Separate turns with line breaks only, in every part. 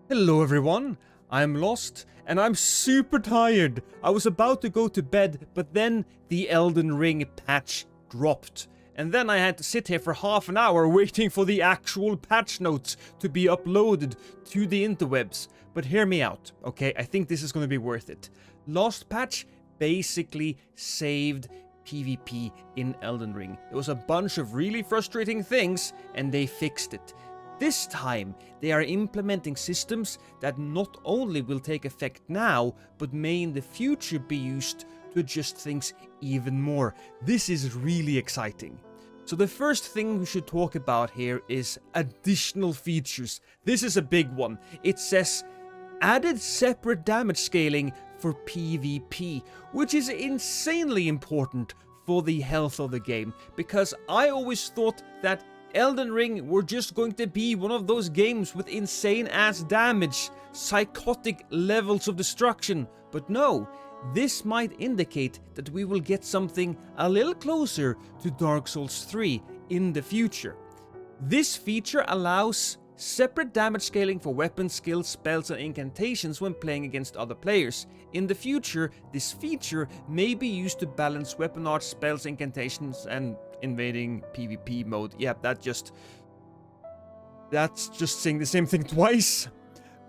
Hello everyone, I'm Lost, and I'm super tired. I was about to go to bed, but then the Elden Ring patch dropped. And then I had to sit here for half an hour waiting for the actual patch notes to be uploaded to the interwebs. But hear me out, okay? I think this is going to be worth it. Lost patch basically saved PvP in Elden Ring. There was a bunch of really frustrating things, and they fixed it. This time, they are implementing systems that not only will take effect now, but may in the future be used to adjust things even more. This is really exciting. So the first thing we should talk about here is additional features. This is a big one. It says added separate damage scaling for PvP, which is insanely important for the health of the game, because I always thought that Elden Ring were just going to be one of those games with insane ass damage, psychotic levels of destruction, but no, this might indicate that we will get something a little closer to Dark Souls 3 in the future. This feature allows separate damage scaling for weapons, skills, spells, and incantations when playing against other players. In the future, this feature may be used to balance weapon arts, spells, incantations, and invading PvP mode. Yeah, that's just saying the same thing twice.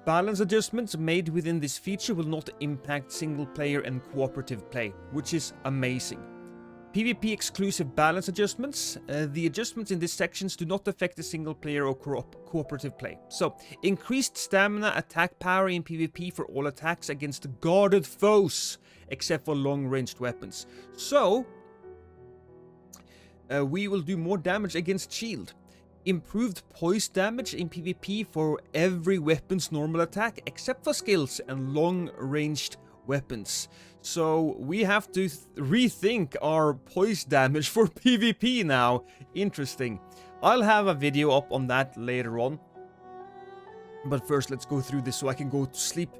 Balance adjustments made within this feature will not impact single player and cooperative play, which is amazing. PvP exclusive balance adjustments. The adjustments in these sections do not affect the single player or cooperative play. So, increased stamina attack power in PvP for all attacks against guarded foes, except for long-ranged weapons. So, we will do more damage against shield. Improved poise damage in PvP for every weapon's normal attack, except for skills and long-ranged weapons. So we have to rethink our poise damage for PvP now. Interesting. I'll have a video up on that later on. But first, let's go through this so I can go to sleep.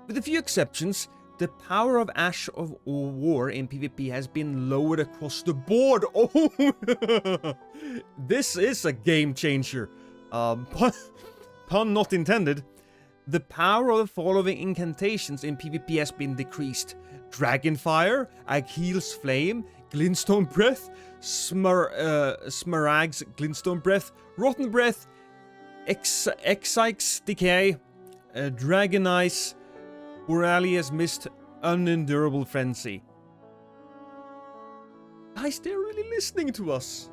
With a few exceptions, the power of Ash of War in PvP has been lowered across the board. Oh, this is a game changer. Pun not intended. The power of the following incantations in PvP has been decreased: Dragonfire, Achilles Flame, Glintstone Breath, Smaragd's Glintstone Breath, Rotten Breath, Exike's Decay, Dragon Ice, Borealia's Mist, Unendurable Frenzy. Guys, they're really listening to us.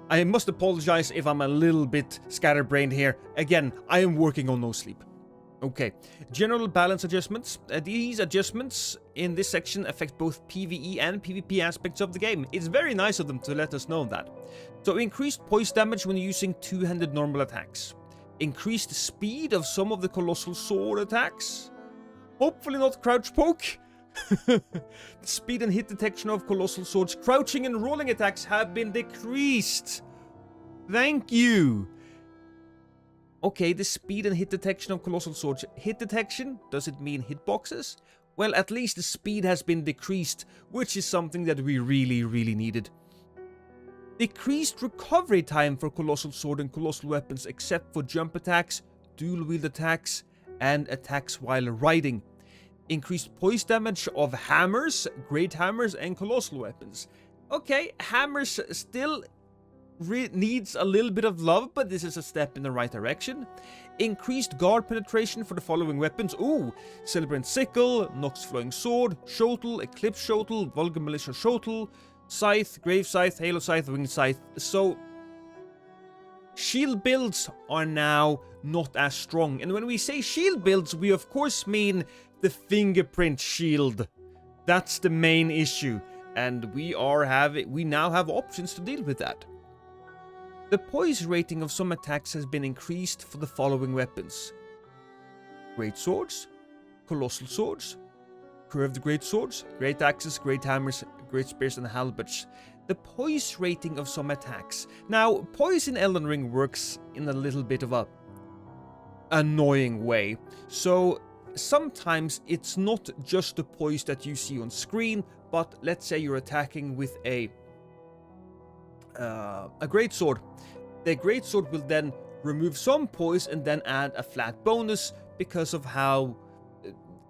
I must apologize if I'm a little bit scatterbrained here. Again, I am working on no sleep. Okay, general balance adjustments. These adjustments in this section affect both PvE and PvP aspects of the game. It's very nice of them to let us know that. So increased poise damage when using two-handed normal attacks. Increased speed of some of the colossal sword attacks. Hopefully not crouch poke. The speed and hit detection of colossal swords, crouching and rolling attacks have been decreased. Thank you. Okay, the speed and hit detection of colossal swords. Hit detection? Does it mean hitboxes? Well, at least the speed has been decreased, which is something that we really needed. Decreased recovery time for colossal sword and colossal weapons, except for jump attacks, dual wield attacks, and attacks while riding. Increased poise damage of hammers, great hammers, and colossal weapons. Okay, hammers still needs a little bit of love, but this is a step in the right direction. Increased guard penetration for the following weapons. Ooh, Celebrant Sickle, Nox Flowing Sword, Shotel, Eclipse Shotel, Vulgar Militia Shotel, Scythe, Grave Scythe, Halo Scythe, Winged Scythe. So, shield builds are now not as strong. And when we say shield builds, we of course mean the fingerprint shield. That's the main issue. And we now have options to deal with that. The poise rating of some attacks has been increased for the following weapons: Great Swords, Colossal Swords, Curved Great Swords, Great Axes, Great Hammers, Great Spears, and Halberds. The poise rating of some attacks. Now, poise in Elden Ring works in a little bit of a annoying way. So, sometimes it's not just the poise that you see on screen, but let's say you're attacking with a great sword. The great sword will then remove some poise and then add a flat bonus because of how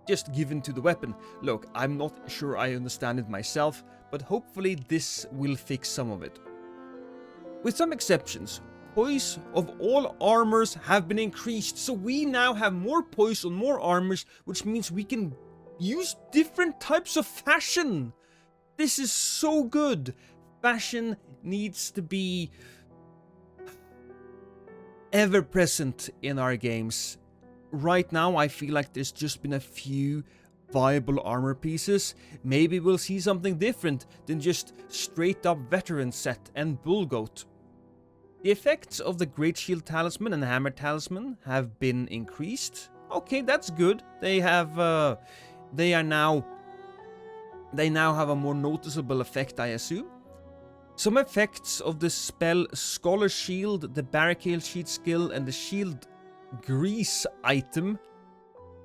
just given to the weapon. Look, I'm not sure I understand it myself, but hopefully this will fix some of it. With some exceptions, poise of all armors have been increased, so we now have more poise on more armors, which means we can use different types of fashion. This is so good. Fashion needs to be ever present in our games. Right now, I feel like there's just been a few viable armor pieces. Maybe we'll see something different than just straight up veteran set and bull goat. The effects of the Great Shield Talisman and Hammer Talisman have been increased. Okay, that's good. They now have a more noticeable effect, I assume. Some effects of the spell Scholar Shield, the Barricade Sheet skill, and the Shield Grease item.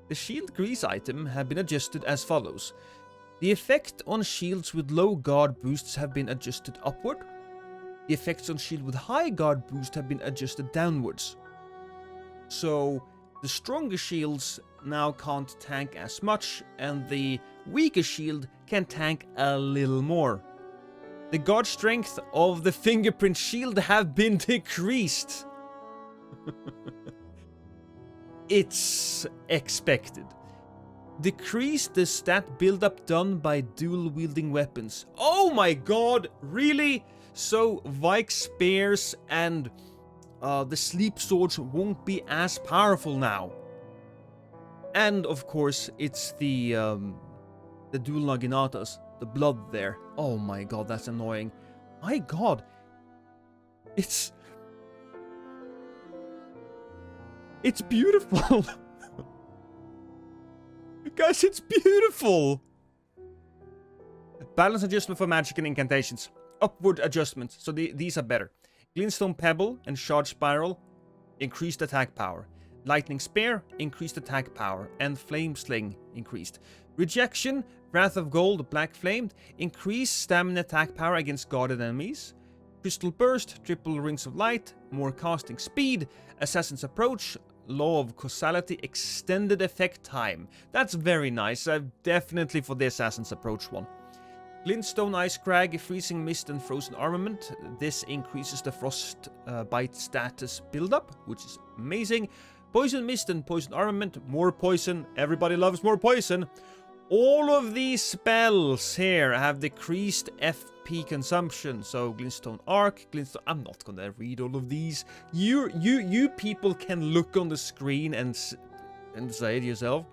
The Shield Grease item have been adjusted as follows. The effect on shields with low guard boosts have been adjusted upward. The effects on shield with high guard boost have been adjusted downwards. So the stronger shields now can't tank as much, and the weaker shield can tank a little more. The guard strength of the fingerprint shield have been decreased. It's expected. Decrease the stat buildup done by dual wielding weapons. Oh my god, really? So Vike Spears and the Sleep Swords won't be as powerful now. And of course, it's the dual Naginatas, the blood there. Oh my god, that's annoying. My god, it's beautiful. Guys, it's beautiful. Balance adjustment for magic and incantations. Upward adjustments, so these are better. Glintstone Pebble and Shard Spiral, increased attack power. Lightning Spear, increased attack power. And Flame Sling, increased. Rejection, Wrath of Gold, Black Flamed, increased stamina attack power against guarded enemies. Crystal Burst, Triple Rings of Light, more casting speed. Assassin's Approach, Law of Causality, extended effect time. That's very nice, definitely for the Assassin's Approach one. Glintstone Ice Crag, Freezing Mist and Frozen Armament. This increases the Frost Bite status buildup, which is amazing. Poison Mist and Poison Armament, more poison. Everybody loves more poison. All of these spells here have decreased FP consumption. So Glintstone Arc, Glintstone... I'm not gonna read all of these. You people can look on the screen and say it yourself.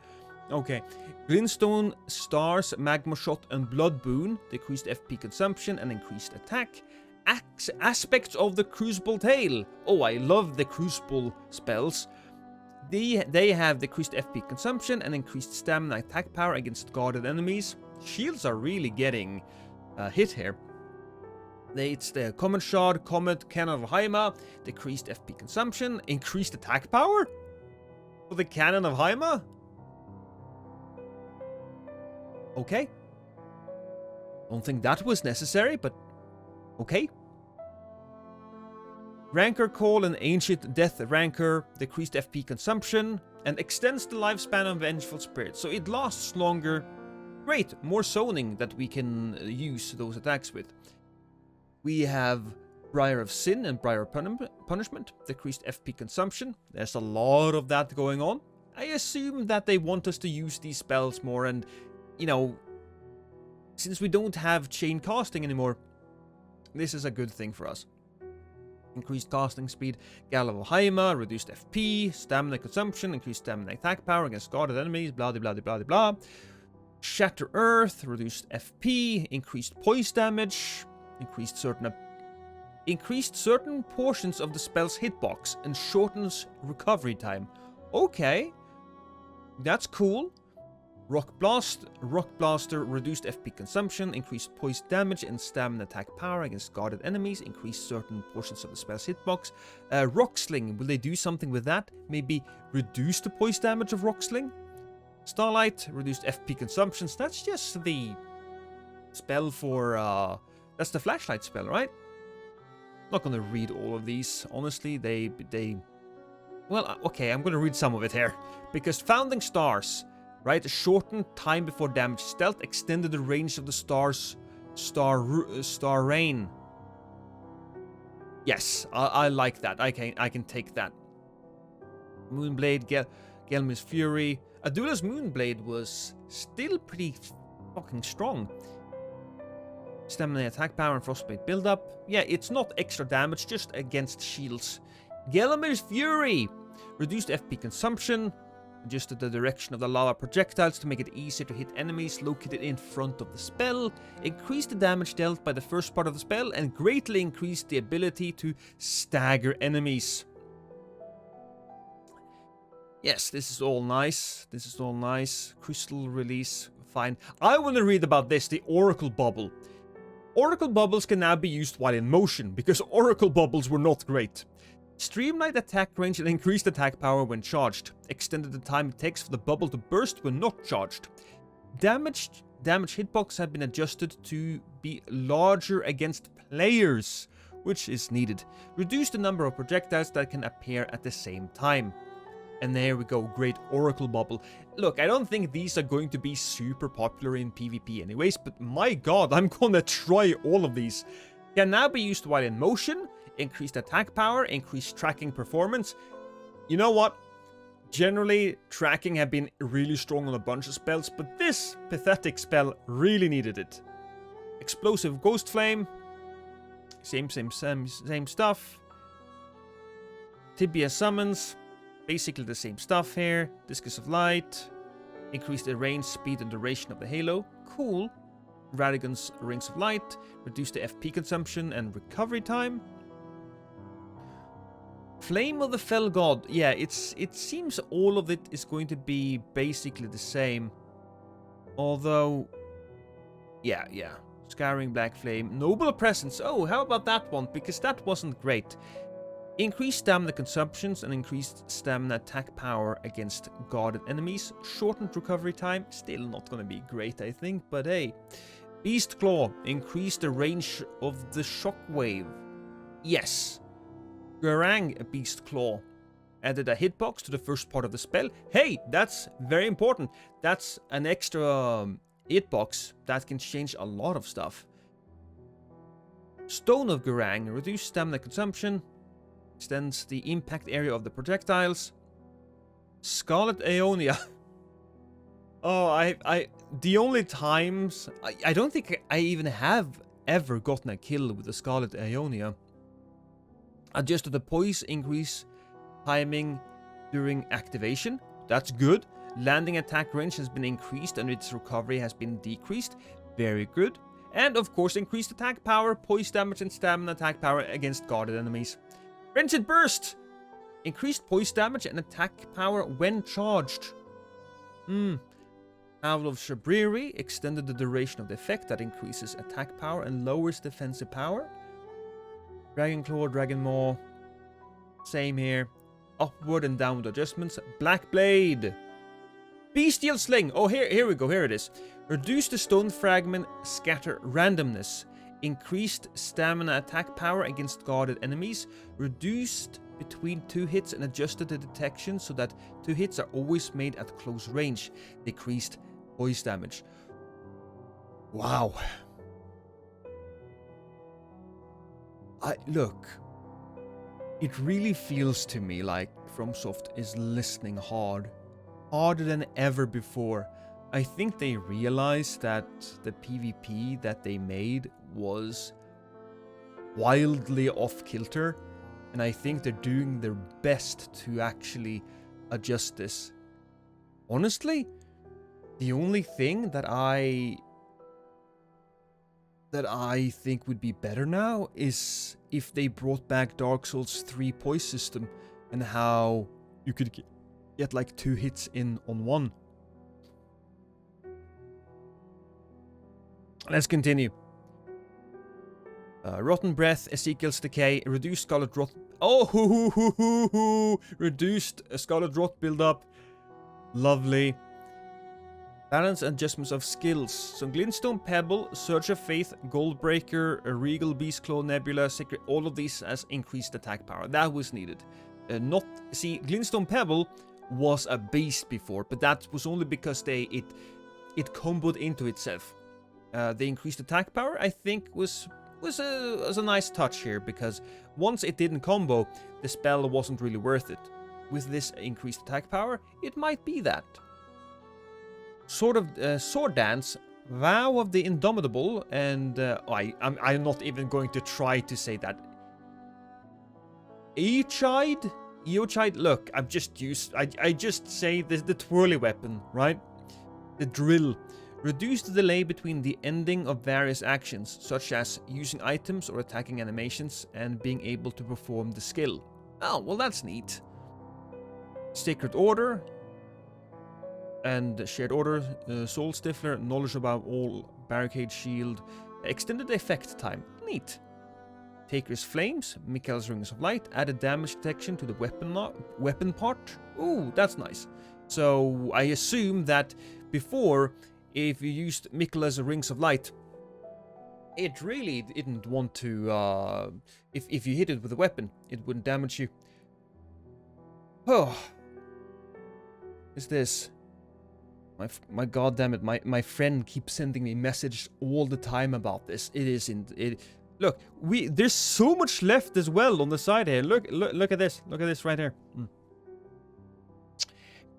Okay. Glintstone Stars, Magma Shot and Blood Boon, decreased FP consumption and increased attack. Aspects of the Crucible Tail. Oh, I love the Crucible spells. They have decreased FP consumption and increased stamina attack power against guarded enemies. Shields are really getting hit here. It's the Comet Shard, Comet, Cannon of Haima, decreased FP consumption, increased attack power for the Cannon of Haima. Okay. Don't think that was necessary, but okay. Rancor Call and Ancient Death Rancor, decreased FP consumption, and extends the lifespan of Vengeful Spirit, so it lasts longer. Great, more zoning that we can use those attacks with. We have Briar of Sin and Briar of Punishment, decreased FP consumption. There's a lot of that going on. I assume that they want us to use these spells more, and, you know, since we don't have chain casting anymore, this is a good thing for us. Increased casting speed, Gallop of Haima, reduced FP, stamina consumption, increased stamina attack power against guarded enemies, blah blah blah blah blah. Shatter Earth, reduced FP, increased poise damage, increased certain portions of the spell's hitbox, and shortens recovery time. Okay, that's cool. Rock Blaster, reduced FP consumption, increased poise damage and stamina attack power against guarded enemies, increased certain portions of the spell's hitbox. Rock Sling, will they do something with that? Maybe reduce the poise damage of Rock Sling? Starlight, reduced FP consumptions. That's just the spell for, that's the flashlight spell, right? Not gonna read all of these, honestly. They Well, okay, I'm gonna read some of it here. Because Founding Stars, right? Shortened time before damage stealth, extended the range of the stars. Star Rain. Yes, I like that. I can take that. Moonblade, Gelmir's Fury. Adula's Moonblade was still pretty fucking strong. Stamina, attack power, and frostbite build-up. Yeah, it's not extra damage, just against shields. Gelmir's Fury! Reduced FP consumption. Adjusted the direction of the lava projectiles to make it easier to hit enemies located in front of the spell. Increased the damage dealt by the first part of the spell, and greatly increased the ability to stagger enemies. Yes, this is all nice. This is all nice. Crystal release, fine. I want to read about this, the Oracle Bubble. Oracle Bubbles can now be used while in motion, because Oracle Bubbles were not great. Streamlined attack range and increased attack power when charged. Extended the time it takes for the bubble to burst when not charged. Damage hitbox have been adjusted to be larger against players, which is needed. Reduced the number of projectiles that can appear at the same time. And there we go, great Oracle Bubble. Look, I don't think these are going to be super popular in PvP anyways, but my god, I'm gonna try all of these. Can now be used while in motion, increased attack power, increased tracking performance. You know what? Generally, tracking have been really strong on a bunch of spells, but this pathetic spell really needed it. Explosive Ghost Flame. Same stuff. Tibia Summons. Basically the same stuff here. Discus of Light. Increase the range, speed, and duration of the halo. Cool. Radigan's Rings of Light. Reduce the FP consumption and recovery time. Flame of the Fell God. Yeah, it seems all of it is going to be basically the same. Although, yeah. Scouring Black Flame. Noble Presence. Oh, how about that one? Because that wasn't great. Increased stamina consumptions and increased stamina attack power against guarded enemies. Shortened recovery time. Still not going to be great, I think, but hey. Beast Claw. Increased the range of the shockwave. Yes. Garang Beast Claw. Added a hitbox to the first part of the spell. Hey, that's very important. That's an extra hitbox that can change a lot of stuff. Stone of Garang. Reduced stamina consumption. Extends the impact area of the projectiles. Scarlet Aeonia. Oh, the only times... I don't think I even have ever gotten a kill with the Scarlet Aeonia. Adjusted the poise increase timing during activation. That's good. Landing attack range has been increased and its recovery has been decreased. Very good. And of course increased attack power, poise damage, and stamina attack power against guarded enemies. Frenzied Burst! Increased poise damage and attack power when charged. Owl of Shabriri extended the duration of the effect that increases attack power and lowers defensive power. Dragon Claw, Dragon Maw. Same here. Upward and downward adjustments. Black Blade. Bestial Sling. Oh, here we go. Here it is. Reduce the stone fragment scatter randomness. Increased stamina attack power against guarded enemies. Reduced between 2 hits and adjusted the detection so that 2 hits are always made at close range. Decreased poise damage. Wow. Look. It really feels to me like FromSoft is listening hard. Harder than ever before. I think they realized that the PvP that they made was wildly off-kilter, and I think they're doing their best to actually adjust this. Honestly, the only thing that I think would be better now is if they brought back Dark Souls 3 poise system and how you could get like 2 hits in on one. Let's continue. Rotten Breath, Ezekiel's Decay, Reduced Scarlet Rot. Oh, reduced Scarlet Rot build-up. Lovely. Balance adjustments of skills. So Glintstone Pebble, Surge of Faith, Goldbreaker, Regal Beastclaw, Nebula, Secret, all of these has increased attack power. That was needed. not... See, Glintstone Pebble was a beast before, but that was only because it comboed into itself. The increased attack power, I think, was a nice touch here, because once it didn't combo, the spell wasn't really worth it. With this increased attack power, it might be that. Sword Dance, Vow of the Indomitable, and I'm not even going to try to say that. Eochide? Look, I just say the twirly weapon, right? The drill. Reduce the delay between the ending of various actions, such as using items or attacking animations, and being able to perform the skill. Oh, well, that's neat. Sacred Order and Shared Order, Soul Stifler, Knowledge about all, Barricade Shield, extended effect time. Neat. Taker's Flames, Mikael's Rings of Light, added damage detection to the weapon part. Ooh, that's nice. So I assume that before, if you used Mikael's Rings of Light, it really didn't want to, if you hit it with a weapon, it wouldn't damage you. Oh. Is this? My goddammit, my friend keeps sending me messages all the time about this. Look, there's so much left as well on the side here. Look at this. Look at this right here.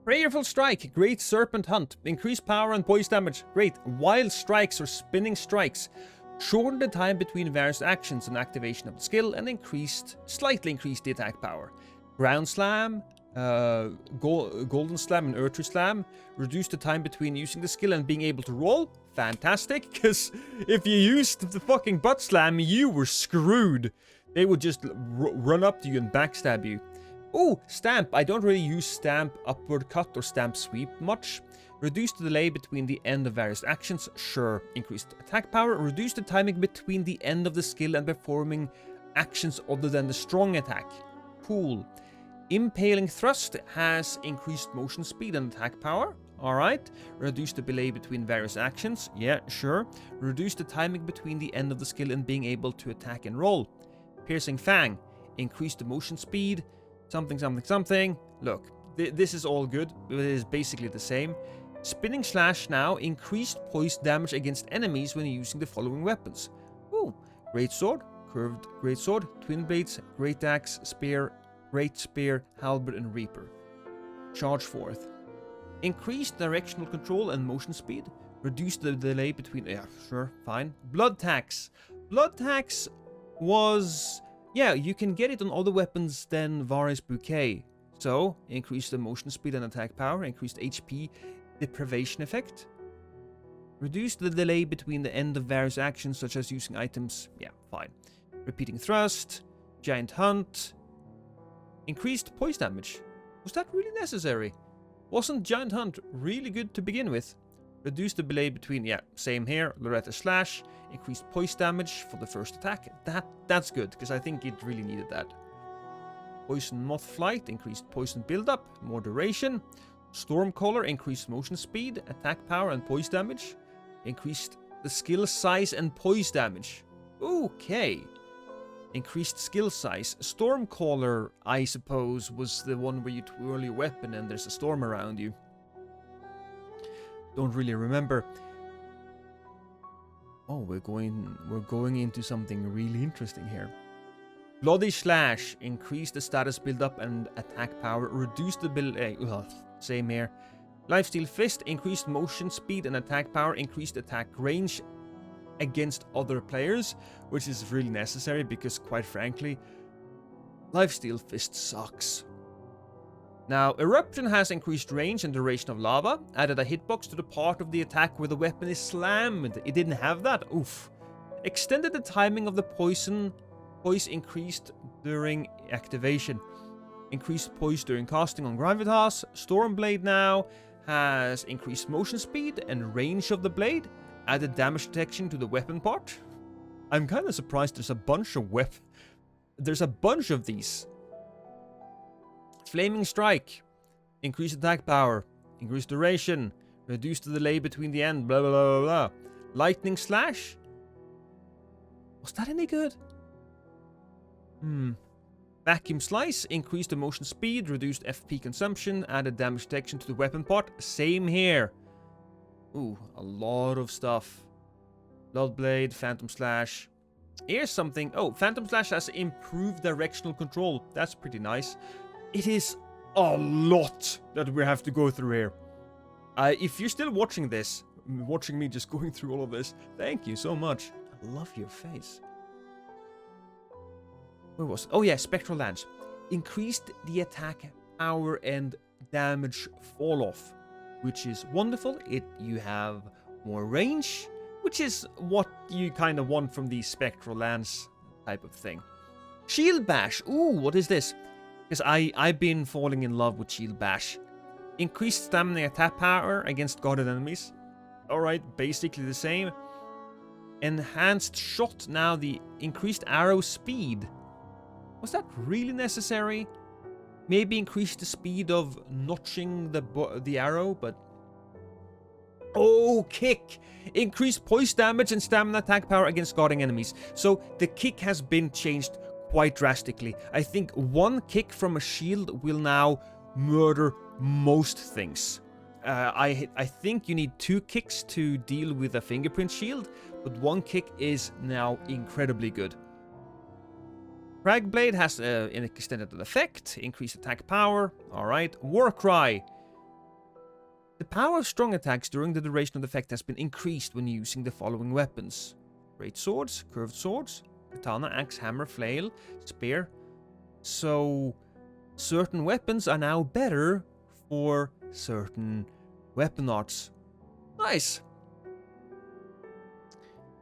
Prayerful Strike, Great Serpent Hunt, increased power and poise damage. Great. Wild Strikes or Spinning Strikes, shorten the time between various actions and activation of the skill, and slightly increased the attack power. Ground Slam, Golden Slam and Earthly Slam, reduce the time between using the skill and being able to roll. Fantastic, because if you used the fucking Butt Slam, you were screwed. They would just run up to you and backstab you. Oh, Stamp. I don't really use Stamp Upward Cut or Stamp Sweep much. Reduce the delay between the end of various actions. Sure. Increased attack power. Reduce the timing between the end of the skill and performing actions other than the strong attack. Cool. Impaling Thrust has increased motion speed and attack power. Alright. Reduce the delay between various actions. Yeah, sure. Reduce the timing between the end of the skill and being able to attack and roll. Piercing Fang. Increase the motion speed. Something. Look, this is all good. It is basically the same. Spinning Slash now. Increased poise damage against enemies when using the following weapons. Ooh. Great Sword. Curved Great Sword. Twin Blades. Great Axe. Spear. Great Spear, Halberd, and Reaper. Charge forth. Increased directional control and motion speed. Reduce the delay between... Yeah, sure, fine. Blood Tax. Blood Tax was... Yeah, you can get it on other weapons than Various Bouquet. So, increase the motion speed and attack power. Increased HP deprivation effect. Reduce the delay between the end of various actions, such as using items. Yeah, fine. Repeating Thrust. Giant Hunt. Increased poise damage. Was that really necessary? Wasn't Giant Hunt really good to begin with? Reduce the delay between... Yeah, same here. Loretta Slash. Increased poise damage for the first attack. That's good, because I think it really needed that. Poison Moth Flight. Increased poison buildup. More duration. Stormcaller. Increased motion speed, attack power, and poise damage. Increased the skill size and poise damage. Okay. Increased skill size. Stormcaller, I suppose, was the one where you twirl your weapon and there's a storm around you. Don't really remember. Oh, we're going into something really interesting here. Bloody Slash. Increase the status build-up and attack power. Reduce the same here. Lifesteal Fist. Increased motion speed and attack power. Increased attack range against other players, which is really necessary because, quite frankly, Lifesteal Fist sucks. Now, Eruption has increased range and duration of lava, added a hitbox to the part of the attack where the weapon is slammed. It didn't have that. Oof. Extended the timing of the poise increased during activation. Increased poise during casting on Gravitas. Stormblade now has increased motion speed and range of the blade. Added damage detection to the weapon part. I'm kind of surprised there's a bunch of these. Flaming Strike. Increased attack power. Increased duration. Reduce the delay between the end. Blah, blah, blah, blah. Lightning Slash. Was that any good? Vacuum Slice, increased the motion speed, reduced FP consumption, added damage detection to the weapon part. Same here. Ooh, a lot of stuff. Bloodblade, Phantom Slash. Here's something. Oh, Phantom Slash has improved directional control. That's pretty nice. It is a lot that we have to go through here. If you're still watching this, watching me just going through all of this, thank you so much. I love your face. Where was it? Oh yeah, Spectral Lance. Increased the attack power and damage fall off, which is wonderful. You have more range, which is what you kind of want from the Spectral Lance type of thing. Shield Bash. Ooh, what is this? Because I've been falling in love with Shield Bash. Increased stamina and attack power against guarded enemies. Alright, basically the same. Enhanced Shot. Now the increased arrow speed. Was that really necessary? Maybe increase the speed of notching the arrow, but... Oh, kick! Increased poise damage and stamina attack power against guarding enemies. So the kick has been changed quite drastically. I think one kick from a shield will now murder most things. I think you need 2 kicks to deal with a fingerprint shield, but 1 kick is now incredibly good. Cragblade has an extended effect, increased attack power. Alright. Warcry. The power of strong attacks during the duration of the effect has been increased when using the following weapons. Great swords, curved swords, katana, axe, hammer, flail, spear. So, certain weapons are now better for certain weapon arts. Nice.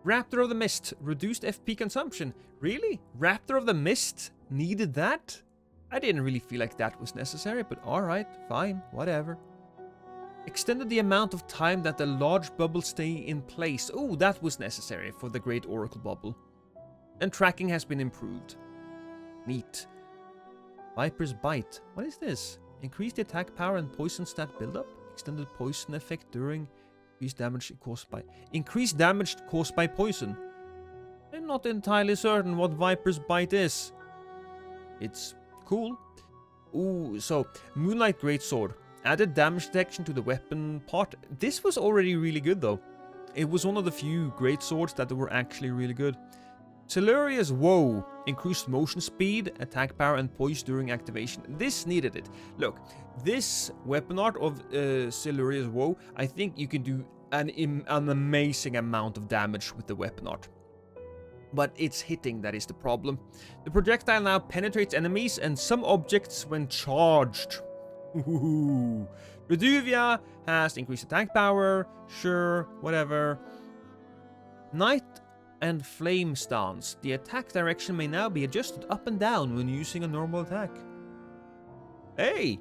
Raptor of the Mist. Reduced FP consumption. Really? Raptor of the Mist needed that? I didn't really feel like that was necessary, but alright, fine, whatever. Extended the amount of time that the large bubbles stay in place. Oh, that was necessary for the Great Oracle Bubble. And tracking has been improved. Neat. Viper's Bite. What is this? Increased the attack power and poison stat buildup. Extended poison effect during increased damage caused by poison. I'm not entirely certain what Viper's Bite is. It's cool. Ooh, so Moonlight Greatsword. Added damage detection to the weapon part. This was already really good though. It was one of the few greatswords that were actually really good. Siluria's Woe. Increased motion speed, attack power, and poise during activation. This needed it. Look, this weapon art of Siluria's Woe, I think you can do an amazing amount of damage with the weapon art. But it's hitting that is the problem. The projectile now penetrates enemies and some objects when charged. Ooh. Reduvia has increased attack power. Sure, whatever. Night and Flame Stance. The attack direction may now be adjusted up and down when using a normal attack. Hey!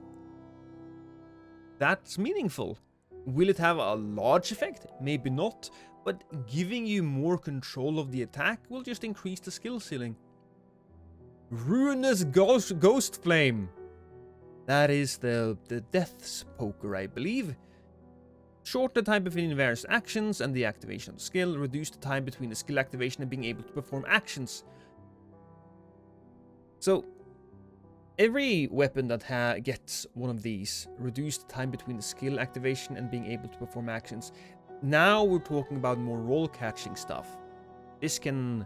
That's meaningful. Will it have a large effect? Maybe not, but giving you more control of the attack will just increase the skill ceiling. Ruinous Ghost Flame. That is the Death's Poker, I believe. Short the time between various actions and the activation of the skill. Reduce the time between the skill activation and being able to perform actions. So, every weapon that gets one of these, reduce the time between the skill activation and being able to perform actions. Now we're talking about more roll-catching stuff. This can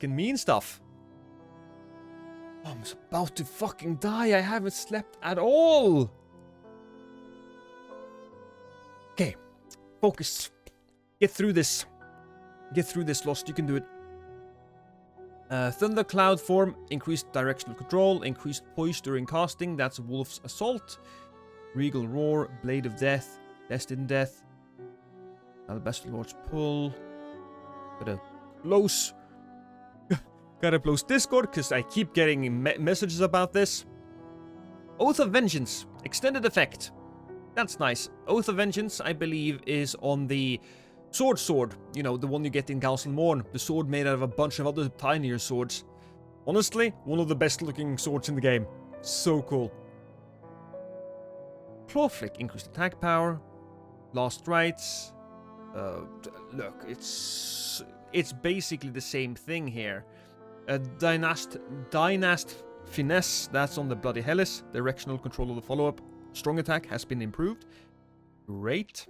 mean stuff. Oh, I'm about to fucking die. I haven't slept at all. Okay, focus. Get through this. Get through this, Lost. You can do it. Thundercloud form, increased directional control, increased poise during casting. That's Wolf's Assault. Regal Roar, Blade of Death, Destined Death. Alabaster Lord's Pull. Gotta close Discord because I keep getting messages about this. Oath of Vengeance, extended effect. That's nice. Oath of Vengeance, I believe, is on the sword. You know, the one you get in Galsel Morn. The sword made out of a bunch of other tinier swords. Honestly, one of the best looking swords in the game. So cool. Claw Flick, increased attack power. Last Rites. Look, it's basically the same thing here. Dynast Finesse, that's on the Bloody Hellis. Directional control of the follow-up. Strong attack has been improved. Great.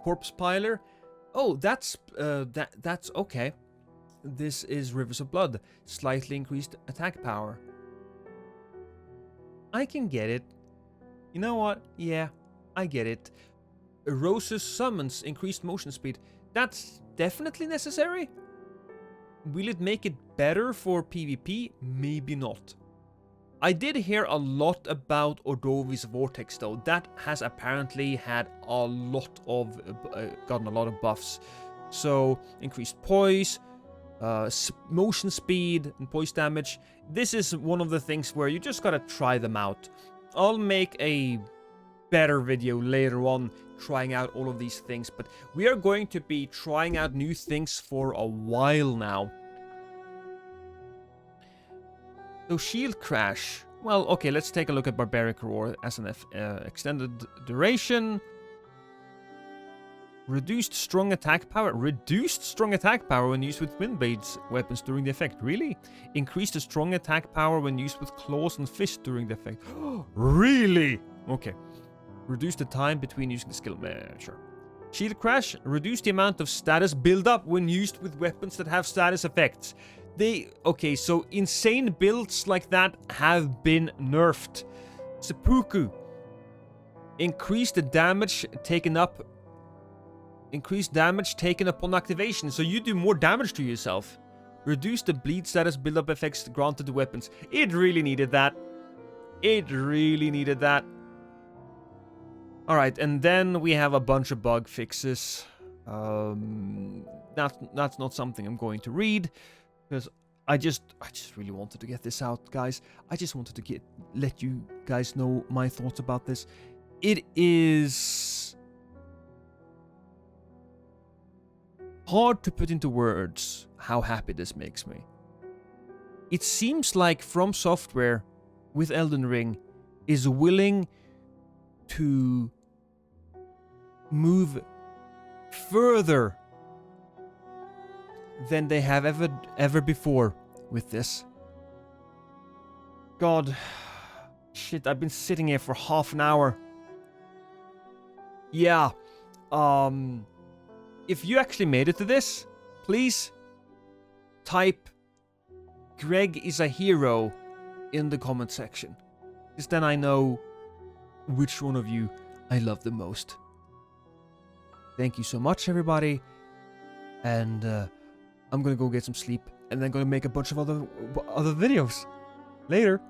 Corpse Piler. Oh, that's okay. This is Rivers of Blood. Slightly increased attack power. I can get it. You know what? Yeah, I get it. Rose's Summons. Increased motion speed. That's definitely necessary. Will it make it better for PvP? Maybe not. I did hear a lot about Ordovi's Vortex though. That has apparently had a lot of gotten a lot of buffs. So increased poise, motion speed, and poise damage. This is one of the things where you just gotta try them out. I'll make a better video later on trying out all of these things, but we are going to be trying out new things for a while now. So Shield Crash. Well, okay, let's take a look at Barbaric Roar as an extended duration. Reduced strong attack power. Reduced strong attack power when used with Windblades weapons during the effect. Really? Increased the strong attack power when used with claws and fists during the effect. Really? Okay. Reduce the time between using the skill. Sure. Shield Crash. Reduce the amount of status build-up when used with weapons that have status effects. Okay, so insane builds like that have been nerfed. Seppuku. Increase the damage taken up. Increase damage taken upon activation, so you do more damage to yourself. Reduce the bleed status build-up effects granted to weapons. It really needed that. It really needed that. Alright, and then we have a bunch of bug fixes. That's not something I'm going to read. Because I just really wanted to get this out, guys. I just wanted to let you guys know my thoughts about this. It is hard to put into words how happy this makes me. It seems like From Software with Elden Ring is willing to move further than they have ever before with this. God. Shit, I've been sitting here for half an hour. Yeah. If you actually made it to this, please type Greg is a hero in the comment section. Because then I know which one of you I love the most. Thank you so much, everybody. And I'm gonna go get some sleep, and then gonna make a bunch of other videos. Later.